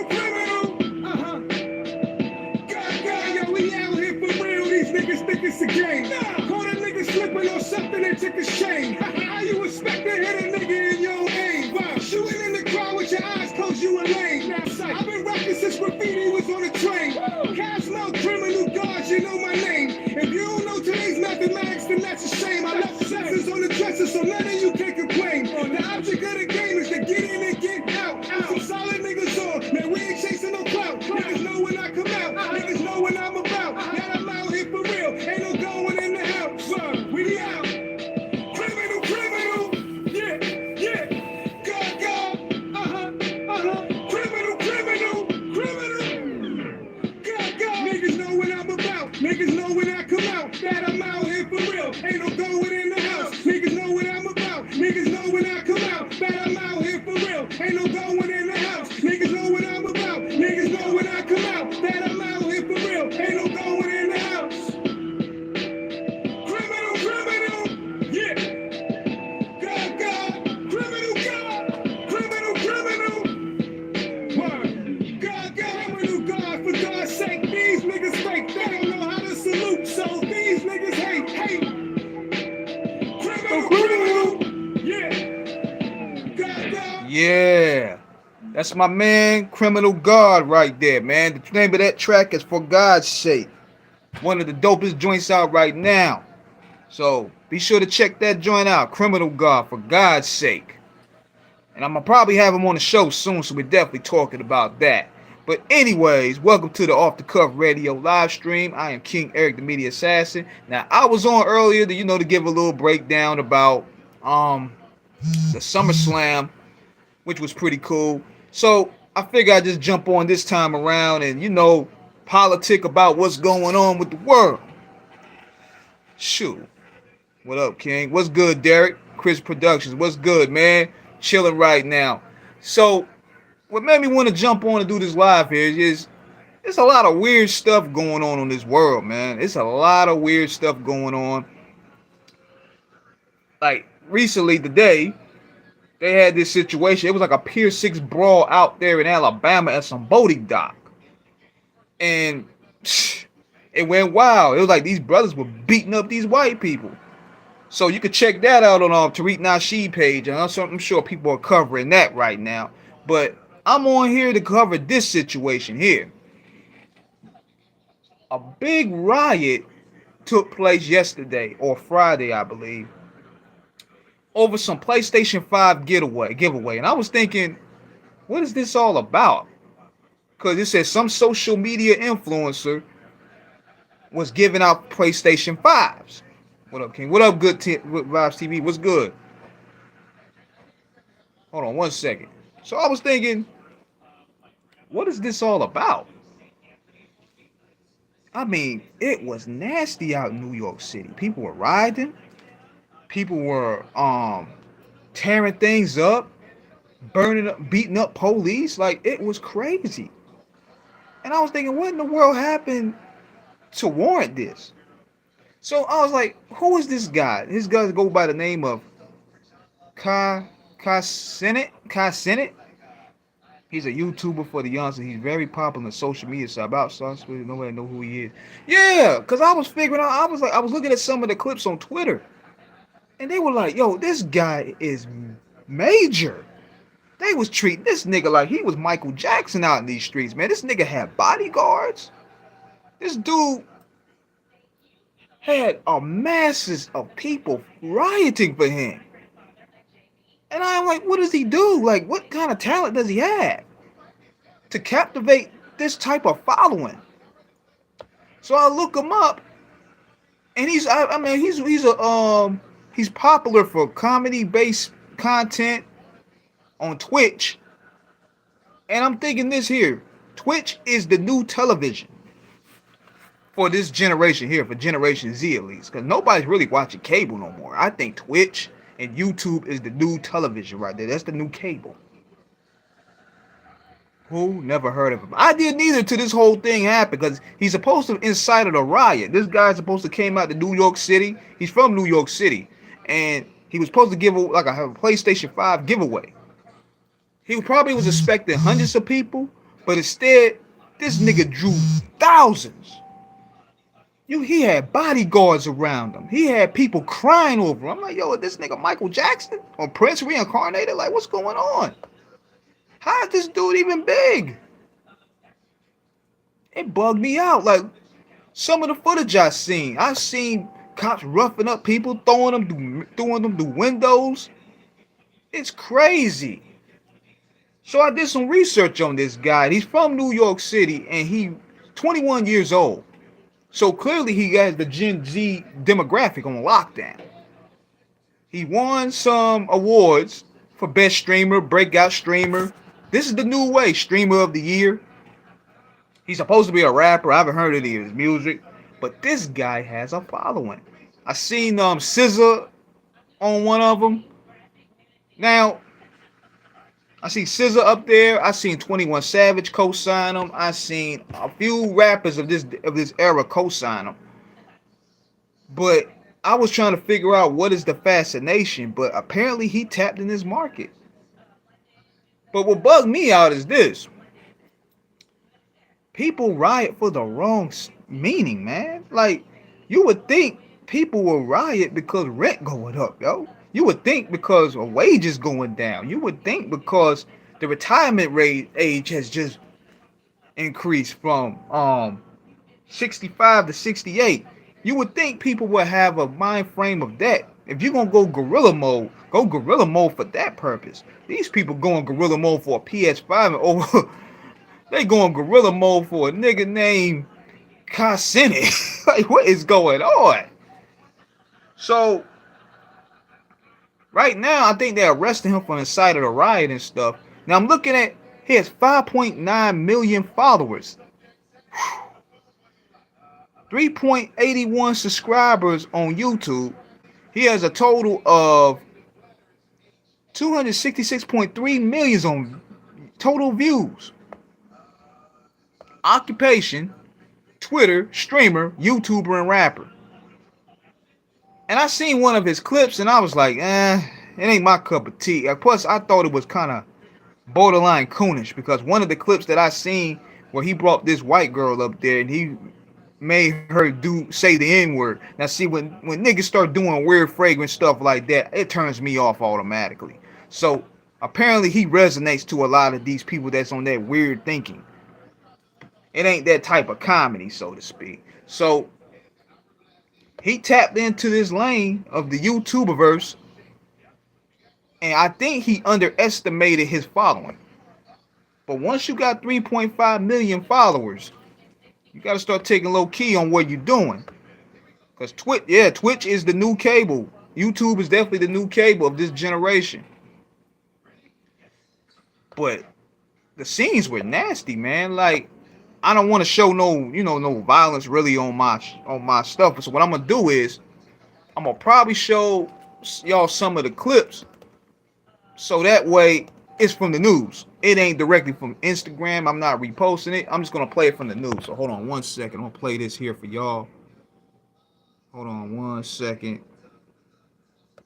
criminal. God, yo, we out here for real. These niggas think it's a game. Caught a nigga slipping on something and took a shame. How you expect to hit a nigga in your aim? Shooting in the crowd with your eyes closed, you a lame. I've been rapping since graffiti was on a train. Cast no criminal guards, you know my name. If you don't know today's mathematics, then that's a shame. I left sensors on the dresser, so none of you can complain. The object of the game is to get in and get out. Some solid niggas on, man, we ain't chasing no clout. Niggas know when I come out, niggas know when I'm about. Now I'm out here for real, ain't no going in the house. We out. Criminal, yeah. God, criminal. God, niggas know what I'm about. Niggas know when I come out, that I'm out here for real. Ain't no going in the house. Niggas know what I'm about. Niggas know when I come out, that I'm out here for real. Ain't no going in the house. Niggas know what I'm about. Niggas know when I come out, that I'm out here for real. Ain't no going in the house. Criminal, yeah. God, criminal. Word. God, for God's sake, these niggas fake. They don't know how to salute, so these niggas hate. Criminal, yeah. God. Yeah. That's my man, Criminal God, right there, man. The name of that track is For God's Sake. One of the dopest joints out right now. So be sure to check that joint out, Criminal God, For God's Sake. And I'm going to probably have him on the show soon, so we're definitely talking about that. But anyways, welcome to the Off the Cuff Radio live stream. I am King Eric, the Media Assassin. Now, I was on earlier to give a little breakdown about the SummerSlam, which was pretty cool. So I figure I'd just jump on this time around and, politic about what's going on with the world. Shoot. What up, King? What's good, Derek? Chris Productions. What's good, man? Chilling right now. So what made me want to jump on and do this live here is there's a lot of weird stuff going on in this world, man. It's a lot of weird stuff going on. Like recently today, they had this situation. It was like a Pier 6 brawl out there in Alabama at some boating dock. And it went wild. It was like these brothers were beating up these white people. So you can check that out on Tariq Nasheed page. And I'm sure people are covering that right now. But I'm on here to cover this situation here. A big riot took place yesterday or Friday, I believe, over some PlayStation 5 giveaway. And I was thinking, what is this all about? Because it says some social media influencer was giving out PlayStation 5s. What up, King? What up, Good Vibes TV? What's good? Hold on one second. So I was thinking, what is this all about? I mean, it was nasty out in New York City. People were rioting. People were tearing things up, burning up, beating up police. Like, it was crazy. And I was thinking, what in the world happened to warrant this? So I was like, who is this guy? His guy go by the name of Kai Cenant. He's a YouTuber for the youngsters. He's very popular on social media. So about sauce, nobody know who he is. Yeah, because I was figuring out, I was looking at some of the clips on Twitter. And they were like, yo, this guy is major. They was treating this nigga like he was Michael Jackson out in these streets, man. This nigga had bodyguards. This dude had a masses of people rioting for him. And I'm like, what does he do? Like, what kind of talent does he have to captivate this type of following? So I look him up, and he's popular for comedy-based content on Twitch. And I'm thinking this here, Twitch is the new television for this generation here, for Generation Z at least, because nobody's really watching cable no more. I think Twitch and YouTube is the new television right there. That's the new cable. Who? Never heard of him. I didn't either till this whole thing happened, because he's supposed to have incited a riot. This guy's supposed to came out to New York City. He's from New York City. And he was supposed to give like a PlayStation 5 giveaway. He probably was expecting hundreds of people, But instead, this nigga drew thousands. He had bodyguards around him. He had people crying over him. I'm like, yo, is this nigga Michael Jackson or Prince reincarnated? Like, what's going on? How is this dude even big? It bugged me out. Like, some of the footage I seen cops roughing up people, throwing them through windows. It's crazy. So I did some research on this guy. He's from New York City and he 21 years old. So clearly he has the Gen Z demographic on lockdown. He won some awards for best streamer, breakout streamer. This is the new way, streamer of the year. He's supposed to be a rapper. I haven't heard any of his music, but this guy has a following. I seen SZA on one of them. Now, I see SZA up there. I seen 21 Savage co-sign him. I seen a few rappers of this era co-sign him. But I was trying to figure out what is the fascination. But apparently he tapped in this market. But what bugged me out is this. People riot for the wrong meaning, man. Like, you would think people will riot because rent going up, yo. You would think because of wages going down. You would think because the retirement rate age has just increased from 65 to 68. You would think people would have a mind frame of that. If you're gonna go guerrilla mode for that purpose. These people going guerrilla mode for a PS5 and over. They going guerrilla mode for a nigga named Kai Cenant. Like, what is going on? So right now, I think they're arresting him for inciting a riot and stuff. Now I'm looking at, he has 5.9 million followers, 3.81 subscribers on YouTube. He has a total of 266.3 million on total views. Occupation, Twitter, streamer, YouTuber, and rapper. And I seen one of his clips and I was like, it ain't my cup of tea. Plus, I thought it was kind of borderline coonish because one of the clips that I seen where he brought this white girl up there and he made her say the N-word. Now see, when niggas start doing weird fragrant stuff like that, it turns me off automatically. So apparently he resonates to a lot of these people that's on that weird thinking. It ain't that type of comedy, so to speak. So he tapped into this lane of the YouTuberverse, and I think he underestimated his following. But once you got 3.5 million followers, you got to start taking low key on what you're doing. Because Twitch is the new cable. YouTube is definitely the new cable of this generation. But the scenes were nasty, man. Like, I don't want to show no violence really on my stuff. So what I'm gonna do is I'm gonna probably show y'all some of the clips, so that way it's from the news. It ain't directly from Instagram. I'm not reposting it. I'm just gonna play it from the news. So hold on one second. I'm gonna play this here for y'all. Hold on one second.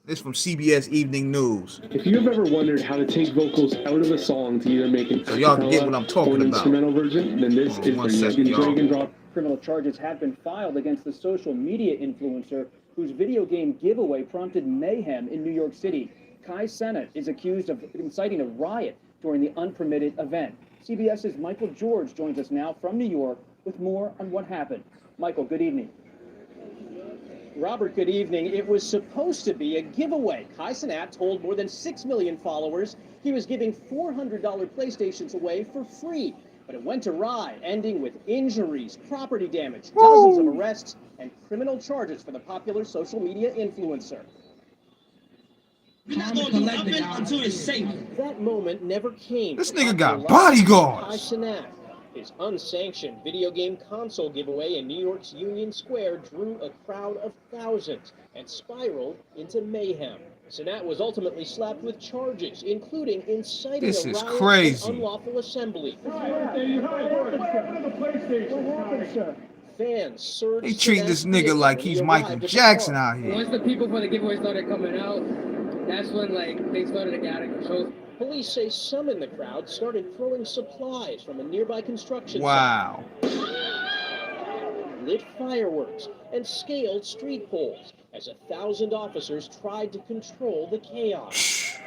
This from CBS Evening News. If you have ever wondered how to take vocals out of a song to either make an so y'all can get what I'm talking about. Instrumental version, then this is one for second, you. Drag and drop. Criminal charges have been filed against the social media influencer whose video game giveaway prompted mayhem in New York City. Kai Cenant is accused of inciting a riot during the unpermitted event. CBS's Michael George joins us now from New York with more on what happened. Michael, good evening. Robert, good evening. It was supposed to be a giveaway. Kai Cenant told more than 6 million followers he was giving $400 PlayStations away for free. But it went awry, ending with injuries, property damage, dozens of arrests, and criminal charges for the popular social media influencer. We're not going to do nothing until it's safe. That moment never came. This nigga got bodyguards. Kai Cenant. His unsanctioned video game console giveaway in New York's Union Square drew a crowd of thousands and spiraled into mayhem. Cenant was ultimately slapped with charges, including inciting a riot crazy. and unlawful assembly. Fans surged. They treat this nigga like he's Michael Jackson out here. Once the people for the giveaway started coming out, that's when like things started to get out of control. Police say some in the crowd started throwing supplies from a nearby construction Wow. site, lit fireworks, and scaled street poles as 1,000 officers tried to control the chaos.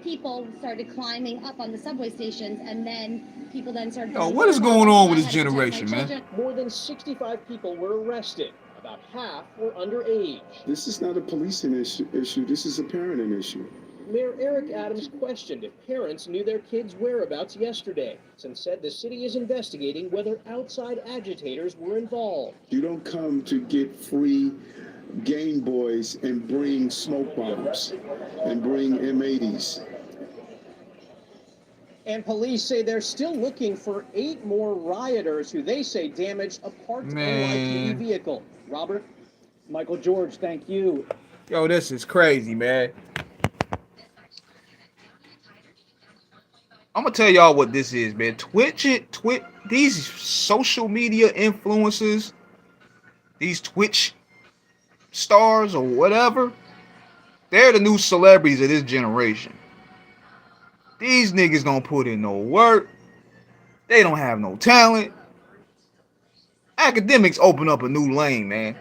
People started climbing up on the subway stations, and then people then started. Yo, what is going on with this generation, man? More than 65 people were arrested. About half were underage. This is not a policing issue. This is a parenting issue. Mayor Eric Adams questioned if parents knew their kids' whereabouts yesterday, and said the city is investigating whether outside agitators were involved. You don't come to get free Game Boys and bring smoke bombs and bring M80s. And police say they're still looking for 8 more rioters who they say damaged a parked NYPD vehicle. Robert? Michael George, thank you. Yo, this is crazy, man. I'm gonna tell y'all what this is, man. These social media influencers, these Twitch stars or whatever, they're the new celebrities of this generation. These niggas don't put in no work. They don't have no talent. Academics open up a new lane, man.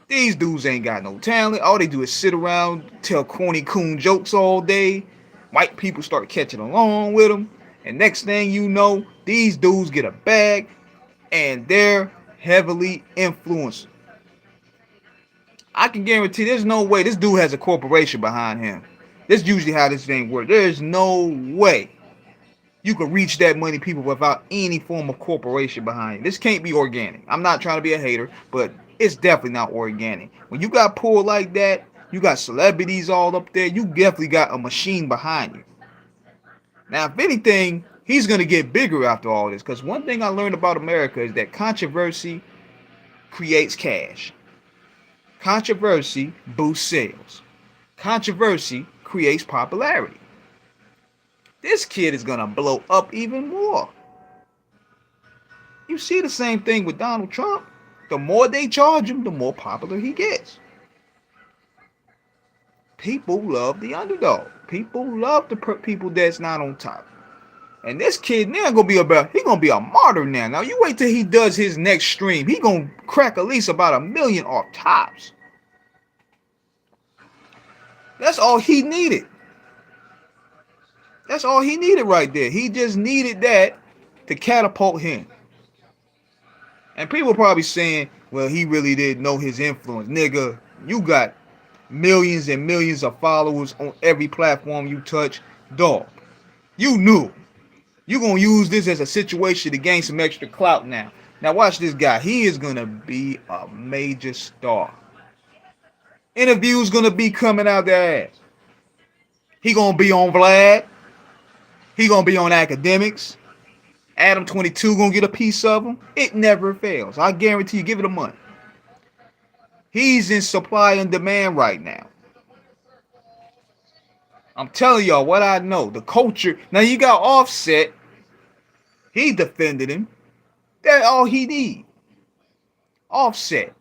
These dudes ain't got no talent. All they do is sit around, tell corny coon jokes all day. White people start catching along with them. And next thing you know, these dudes get a bag and they're heavily influenced. I can guarantee there's no way this dude has a corporation behind him. That's usually how this thing works. There's no way you can reach that many people without any form of corporation behind you. This can't be organic. I'm not trying to be a hater, but it's definitely not organic. When you got pulled like that, you got celebrities all up there, you definitely got a machine behind you. Now, if anything, he's going to get bigger after all this. Because one thing I learned about America is that controversy creates cash. Controversy boosts sales. Controversy creates popularity. This kid is going to blow up even more. You see the same thing with Donald Trump. The more they charge him, the more popular he gets. People love the underdog. People love the people that's not on top. And this kid now he's gonna be a martyr now. Now you wait till he does his next stream. He gonna crack at least about 1 million off tops. That's all he needed. That's all he needed right there. He just needed that to catapult him. And people probably saying, well, he really didn't know his influence. Nigga, you got millions and millions of followers on every platform you touch. Dog, you knew. You gonna use this as a situation to gain some extra clout now. Now watch this guy. He is gonna be a major star. Interviews gonna be coming out their ass. He gonna be on Vlad. He gonna be on Academics. Adam 22 gonna get a piece of him. It never fails. I guarantee you. Give it a month. He's in supply and demand right now. I'm telling y'all what I know. The culture. Now you got Offset. He defended him. That's all he need. Offset.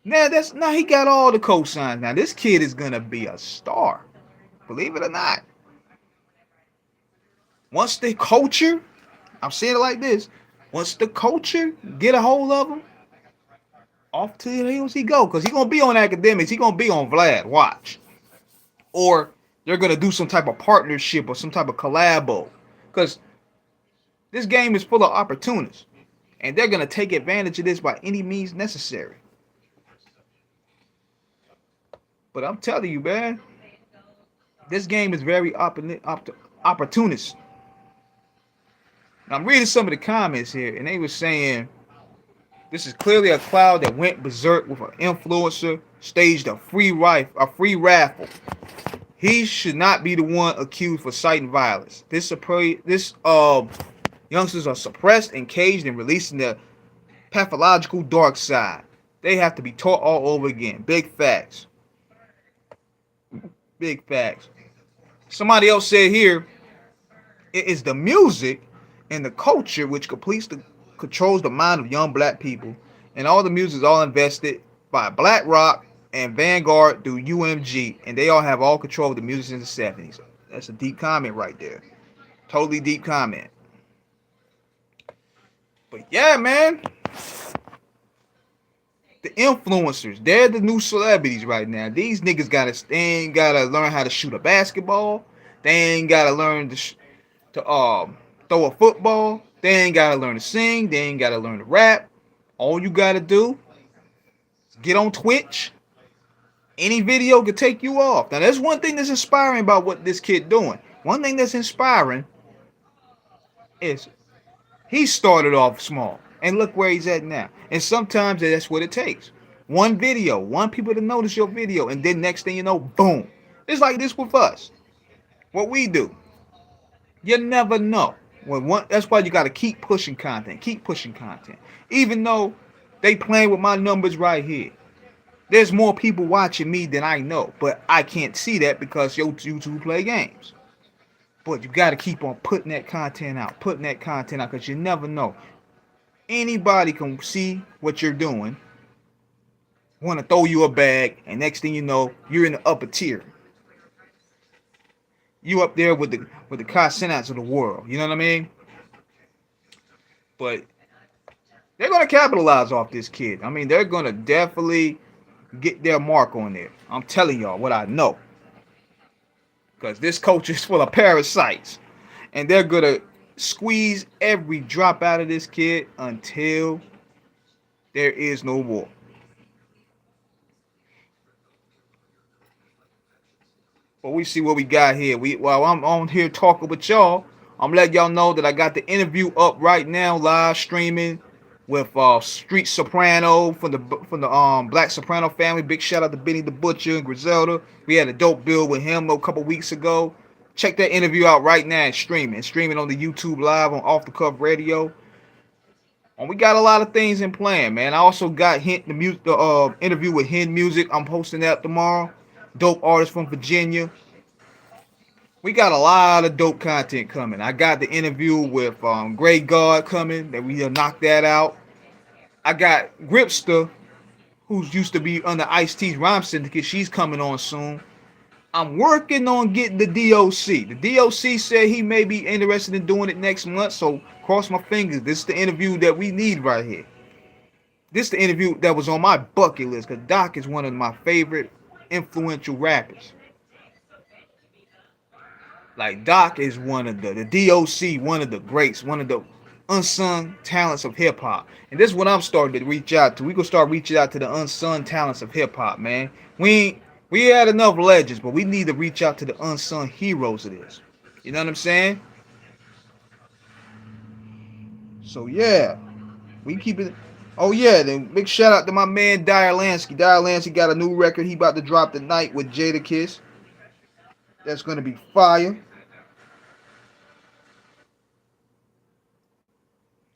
Now he got all the cosigns. Now this kid is gonna be a star. Believe it or not. Once the culture, I'm saying it like this. Once the culture get a hold of him, off to the hills he go. Because he's going to be on Academics. He's going to be on Vlad. Watch. Or they're going to do some type of partnership or some type of collabo. Because this game is full of opportunists. And they're going to take advantage of this by any means necessary. But I'm telling you, man. This game is very opportunist. Now, I'm reading some of the comments here. And they were saying, this is clearly a cloud that went berserk with an influencer, staged a free raffle. He should not be the one accused for inciting violence. Youngsters are suppressed and caged and released in the pathological dark side. They have to be taught all over again. Big facts. Big facts. Somebody else said here, it is the music and the culture which controls the mind of young black people, and all the music is all invested by BlackRock and Vanguard do UMG, and they all have all control of the music in the 70s. That's a deep comment right there. Totally deep comment. But yeah, man. The influencers, they're the new celebrities right now. These niggas they ain't gotta learn how to shoot a basketball. They ain't gotta learn to throw a football. They ain't gotta learn to sing. They ain't gotta learn to rap. All you gotta do is get on Twitch. Any video could take you off. Now, there's one thing that's inspiring about what this kid doing. One thing that's inspiring is he started off small, and look where he's at now. And sometimes that's what it takes. One video, one people to notice your video, and then next thing you know, boom. It's like this with us. What we do. You never know. That's why you got to keep pushing content. Keep pushing content. Even though they playing with my numbers right here. There's more people watching me than I know. But I can't see that because YouTube play games. But you got to keep on putting that content out. Putting that content out because you never know. Anybody can see what you're doing. Want to throw you a bag. And next thing you know, you're in the upper tier. You up there with the Kai Cenants of the world. You know what I mean? But they're going to capitalize off this kid. I mean, they're going to definitely get their mark on there. I'm telling y'all what I know. Because this coach is full of parasites. And they're going to squeeze every drop out of this kid until there is no more. But we see what we got here. While I'm on here talking with y'all, I'm letting y'all know that I got the interview up right now, live streaming with Street Soprano from the Black Soprano family. Big shout out to Benny the Butcher and Griselda. We had a dope build with him a couple weeks ago. Check that interview out right now and streaming on the YouTube live on Off the Cuff Radio. And we got a lot of things in plan, man. I also got the interview with Hen Music. I'm posting that tomorrow. Dope artist from Virginia. We got a lot of dope content coming. I got the interview with Great God coming. That we'll knock that out. I got Gripster, who's used to be under Ice-T's Rhyme Syndicate. She's coming on soon. I'm working on getting the DOC. The DOC said he may be interested in doing it next month. So cross my fingers. This is the interview that we need right here. This is the interview that was on my bucket list. Because Doc is one of my favorite influential rappers. Like Doc is one of the DOC, one of the greats, one of the unsung talents of hip hop. And this is what I'm starting to reach out to. We gonna start reaching out to the unsung talents of hip hop, man. We had enough legends, but we need to reach out to the unsung heroes of this. You know what I'm saying? So yeah, we keep it. Oh yeah, then big shout out to my man Dyer Lansky. Dyer Lansky got a new record he about to drop tonight with Jadakiss. That's gonna be fire.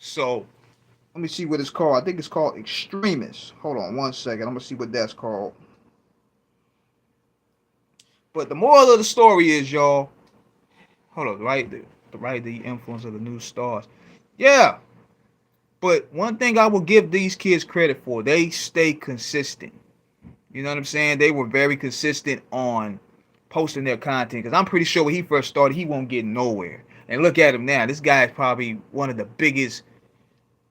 So let me see what it's called. I think it's called Extremist. Hold on one second. I'm gonna see what that's called. But the moral of the story is, y'all. Hold on, the influence of the new stars. Yeah. But one thing I will give these kids credit for, they stay consistent. You know what I'm saying? They were very consistent on posting their content. Because I'm pretty sure when he first started, he won't get nowhere. And look at him now. This guy is probably one of the biggest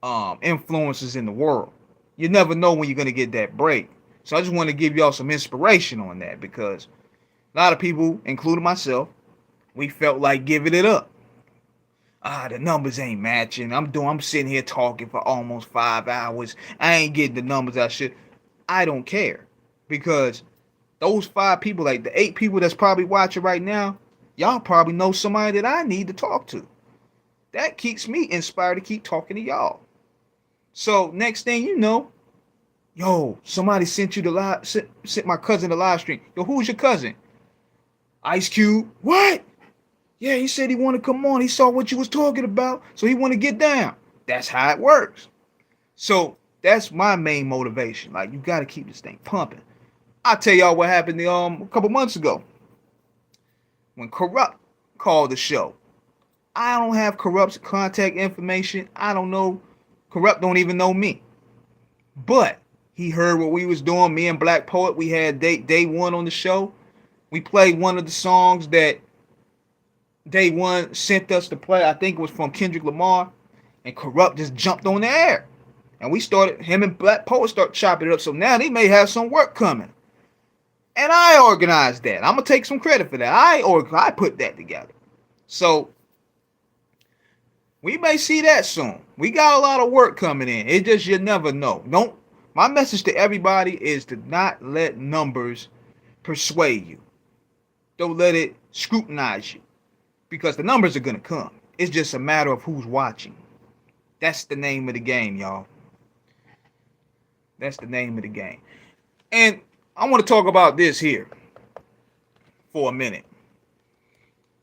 influencers in the world. You never know when you're going to get that break. So I just want to give y'all some inspiration on that. Because a lot of people, including myself, we felt like giving it up. The numbers ain't matching. I'm sitting here talking for almost 5 hours. I ain't getting the numbers I should. I don't care. Because those 5 people, like the 8 people that's probably watching right now, y'all probably know somebody that I need to talk to. That keeps me inspired to keep talking to y'all. So next thing you know, yo, somebody sent my cousin the live stream. Yo, who's your cousin? Ice Cube. What? Yeah, he said he wanted to come on. He saw what you was talking about, so he want to get down. That's how it works. So that's my main motivation. Like, you got to keep this thing pumping. I'll tell y'all what happened a couple months ago. When Corrupt called the show. I don't have Corrupt's contact information. I don't know. Corrupt don't even know me. But He heard what we was doing. Me and Black Poet, we had day one on the show. We played one of the songs that Day One sent us to play. I think it was from Kendrick Lamar. And Corrupt just jumped on the air. And we started, him and Black Poet start chopping it up. So now they may have some work coming. And I organized that. I'm going to take some credit for that. I put that together. So we may see that soon. We got a lot of work coming in. It just, you never know. My message to everybody is to not let numbers persuade you. Don't let it scrutinize you. Because the numbers are going to come. It's just a matter of who's watching. That's the name of the game, y'all. That's the name of the game. And I want to talk about this here for a minute.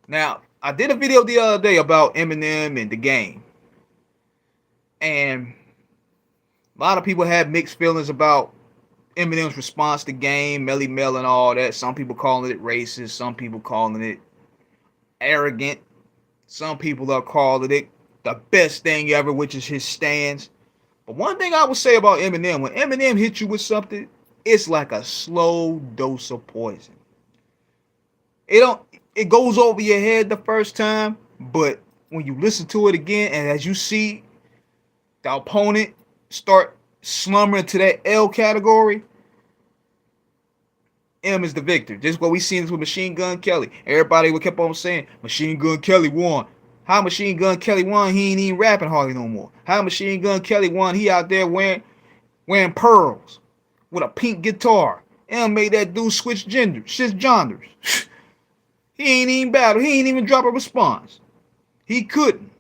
Now, I did a video the other day about Eminem and the game. And a lot of people had mixed feelings about Eminem's response to Game, Melly Mel and all that. Some people calling it racist. Some people calling it arrogant. Some people are calling it the best thing ever, which is his stance. But one thing I would say about Eminem, when Eminem hits you with something, it's like a slow dose of poison. It goes over your head the first time, but when you listen to it again, and as you see the opponent start slumbering to that L category, M is the victor. This is what we seen this with Machine Gun Kelly. Everybody would kept on saying Machine Gun Kelly won. How Machine Gun Kelly won? He ain't even rapping hardly no more. How Machine Gun Kelly won? He out there wearing pearls with a pink guitar. M made that dude switch genders. He ain't even battle. He ain't even drop a response. He couldn't.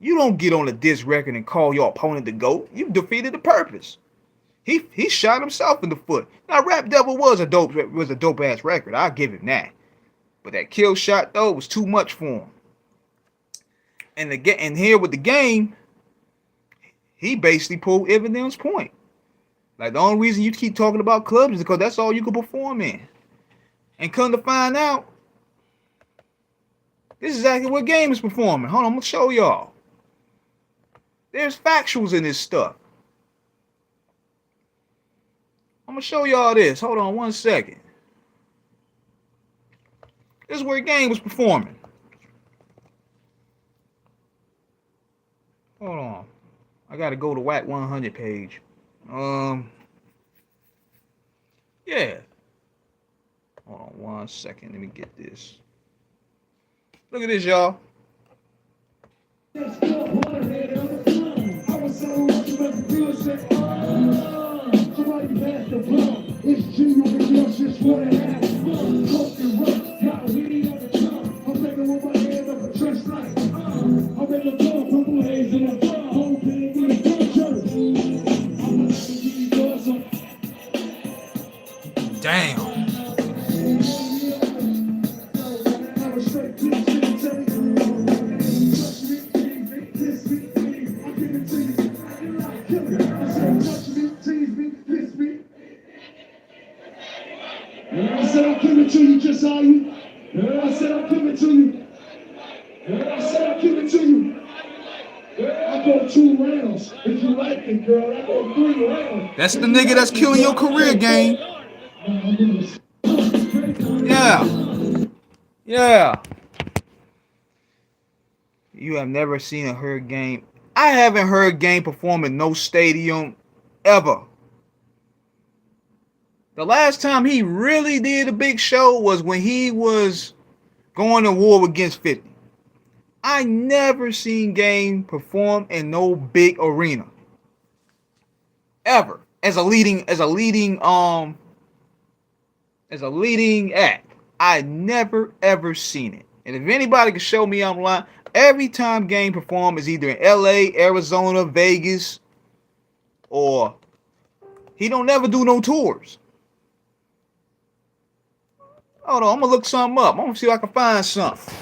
You don't get on a diss record and call your opponent the GOAT. You defeated the purpose. He shot himself in the foot. Now, Rap Devil was a dope ass record. I'll give him that. But that kill shot though was too much for him. And here with the game, he basically pulled Eminem's point. Like the only reason you keep talking about clubs is because that's all you can perform in. And come to find out, this is exactly what Game is performing. Hold on, I'm gonna show y'all. There's factuals in this stuff. I'm gonna show y'all this. Hold on 1 second. This is where Game was performing. Hold on. I gotta go to WAC 100 page. Yeah. Hold on 1 second. Let me get this. Look at this, y'all. Damn. I said I'll give it to you, just how you. I said I'll give it to you. I said I'll give it to you. I go 2 rounds. If you like it, girl, I go 3 rounds. That's the nigga that's killing your career, Game. Yeah. Yeah. You have never seen or heard Game. I haven't heard Game perform in no stadium ever. The last time he really did a big show was when he was going to war against 50. I never seen Game perform in no big arena. Ever. As a leading act. I never ever seen it. And if anybody can show me I'm lying, every time Game perform is either in LA, Arizona, Vegas, or he don't never do no tours. Hold on, I'm gonna look something up. I'm gonna see if I can find something.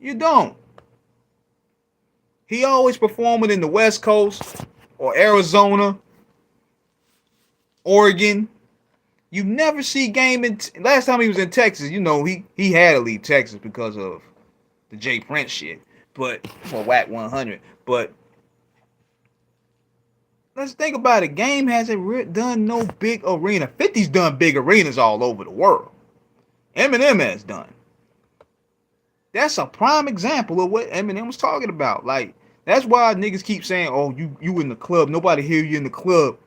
You don't. He always performing in the West Coast or Arizona, Oregon. You never see Game in. Last time he was in Texas, you know, he had to leave Texas because of the Jay Prince shit. But for WAC 100, but let's think about it. Game hasn't done no big arena. 50's done big arenas all over the world. Eminem has done. That's a prime example of what Eminem was talking about. Like, that's why niggas keep saying, "Oh, you in the club. Nobody hear you in the club."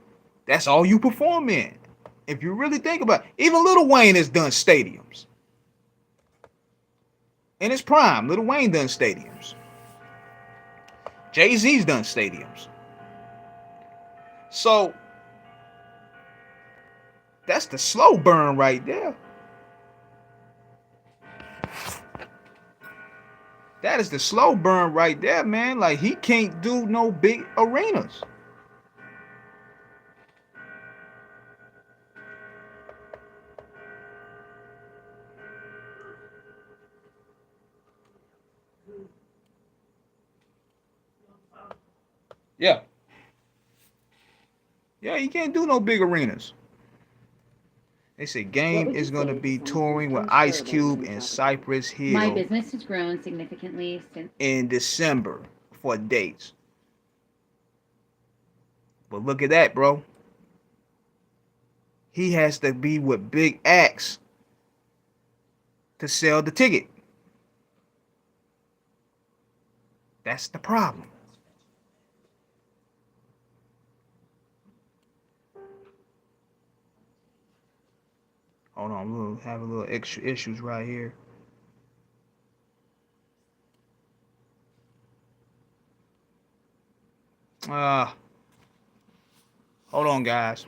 That's all you perform in. If you really think about it, even Lil Wayne has done stadiums. In his prime, Lil Wayne done stadiums. Jay-Z's done stadiums. So that's the slow burn right there. That is the slow burn right there, man. Like, he can't do no big arenas. Yeah. Yeah, he can't do no big arenas. They say Game is going to be touring with Ice Cube and Cypress Hill. My business has grown significantly since in December for dates. But look at that, bro. He has to be with big acts to sell the ticket. That's the problem. Hold on, we'll have a little extra issues right here. Hold on, guys.